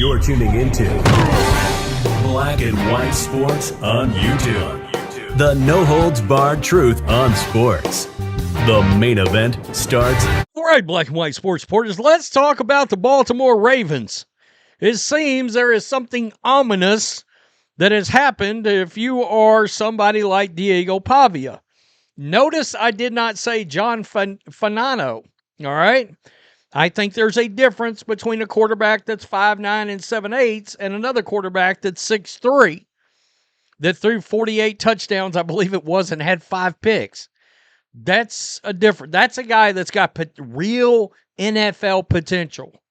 You're tuning into Black and White Sports on YouTube. The no-holds-barred truth on sports. The main event starts. All right, Black and White Sports supporters, let's talk about the Baltimore Ravens. It seems there is something ominous that has happened if you are somebody like Diego Pavia. Notice I did not say John Fanano, all right? I think there's a difference between a quarterback that's 5'9" and 7/8 and another quarterback that's 6'3", that threw 48 touchdowns, I believe it was, and had 5 picks. That's a different. That's a guy that's got real NFL potential.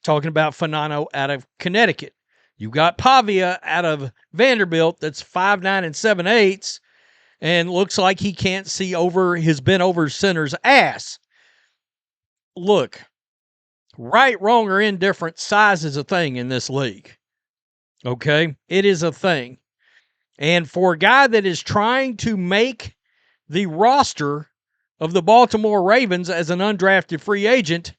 Talking about Fanano out of Connecticut. You got Pavia out of Vanderbilt that's 5'9" and 7/8 and looks like he can't see over his bent over center's ass. Look, right, wrong, or indifferent, size is a thing in this league. Okay? It is a thing. And for a guy that is trying to make the roster of the Baltimore Ravens as an undrafted free agent,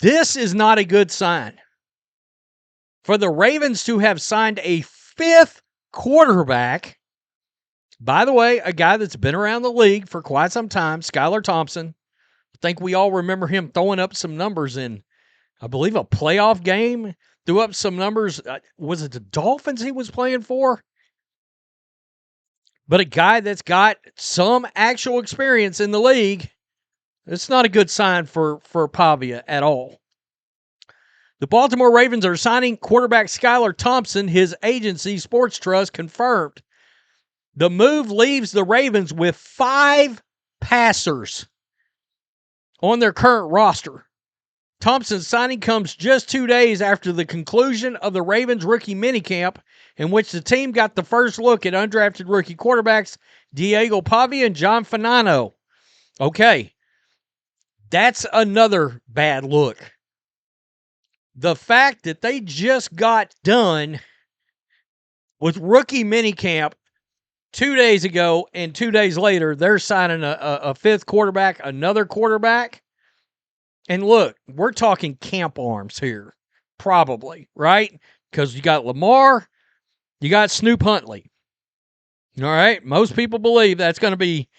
this is not a good sign. For the Ravens to have signed a 5th quarterback, by the way, a guy that's been around the league for quite some time, Skyler Thompson. I think we all remember him throwing up some numbers in, I believe, a playoff game. Threw up some numbers. Was it the Dolphins he was playing for? But a guy that's got some actual experience in the league, it's not a good sign for Pavia at all. The Baltimore Ravens are signing quarterback Skyler Thompson, his agency, Sports Trust, confirmed. The move leaves the Ravens with 5 passers on their current roster. Thompson's signing comes just 2 days after the conclusion of the Ravens rookie minicamp, in which the team got the first look at undrafted rookie quarterbacks Diego Pavia and John Fanano. Okay, that's another bad look. The fact that they just got done with rookie minicamp 2 days ago, and 2 days later, they're signing a 5th quarterback, another quarterback. And look, we're talking camp arms here, probably, right? Because you got Lamar, you got Snoop Huntley. All right, most people believe that's going to be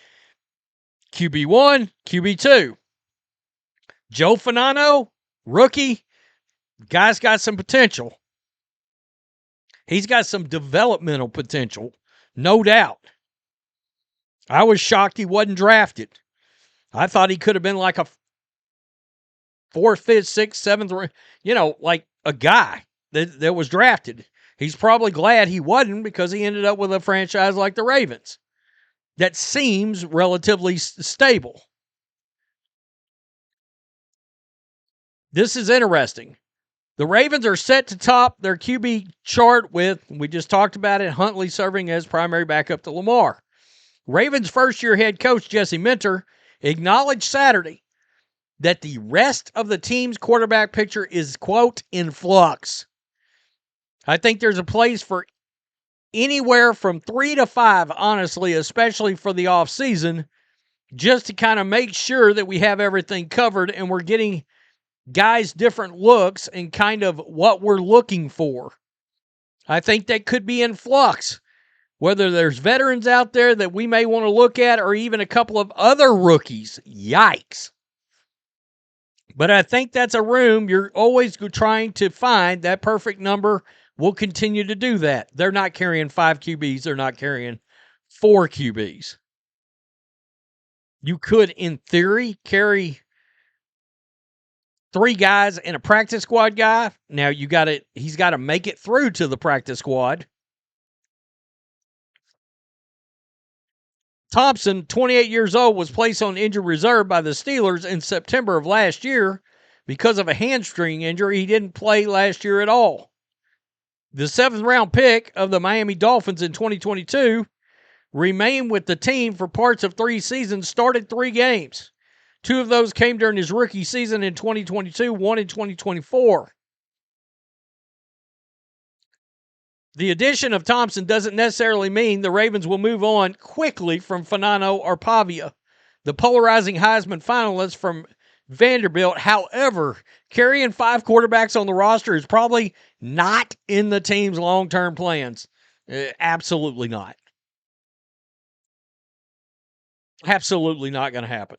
QB1, QB2. Joe Fanano, rookie, guy's got some potential. He's got some developmental potential. No doubt. I was shocked he wasn't drafted. I thought he could have been like a 4th, 5th, 6th, 7th, like a guy that was drafted. He's probably glad he wasn't because he ended up with a franchise like the Ravens that seems relatively stable. This is interesting. The Ravens are set to top their QB chart with, we just talked about it, Huntley serving as primary backup to Lamar. Ravens first-year head coach Jesse Minter acknowledged Saturday that the rest of the team's quarterback picture is, quote, in flux. I think there's a place for anywhere from 3 to 5, honestly, especially for the offseason, just to kind of make sure that we have everything covered and we're getting guys different looks and kind of what we're looking for. I think that could be in flux. Whether there's veterans out there that we may want to look at or even a couple of other rookies. Yikes. But I think that's a room you're always trying to find. That perfect number will continue to do that. They're not carrying 5 QBs. They're not carrying 4 QBs. You could, in theory, carry 3 guys and a practice squad guy. Now he's got to make it through to the practice squad. Thompson, 28 years old, was placed on injured reserve by the Steelers in September of last year because of a hamstring injury. He didn't play last year at all. The 7th-round pick of the Miami Dolphins in 2022 remained with the team for parts of 3 seasons, started 3 games. 2 of those came during his rookie season in 2022, 1 in 2024. The addition of Thompson doesn't necessarily mean the Ravens will move on quickly from Fanano or Pavia. The polarizing Heisman finalists from Vanderbilt. However, carrying 5 quarterbacks on the roster is probably not in the team's long-term plans. Absolutely not. Absolutely not going to happen.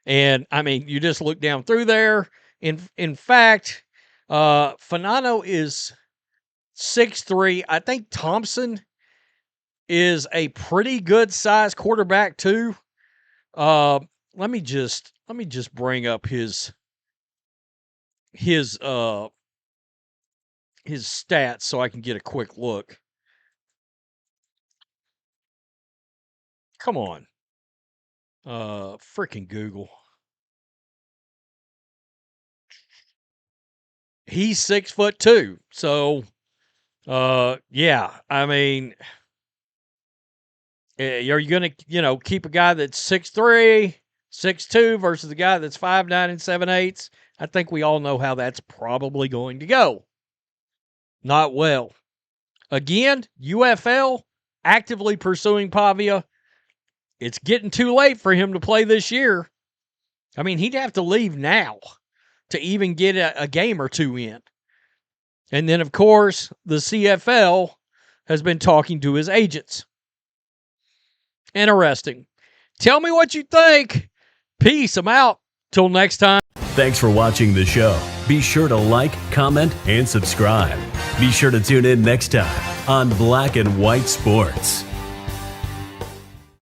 And, I mean, you just look down through there. In fact, Fanano is 6'3". I think Thompson is a pretty good size quarterback too. Let me just bring up his stats so I can get a quick look. Come on. Freaking Google. He's 6'2". So yeah, I mean, are you going to, keep a guy that's 6'3", 6'2" versus a guy that's 5'9" and 7/8"? I think we all know how that's probably going to go. Not well. Again, UFL actively pursuing Pavia. It's getting too late for him to play this year. I mean, he'd have to leave now to even get a game or two in. And then, of course, the CFL has been talking to his agents. Interesting. Tell me what you think. Peace. I'm out. Till next time. Thanks for watching the show. Be sure to like, comment, and subscribe. Be sure to tune in next time on Black and White Sports.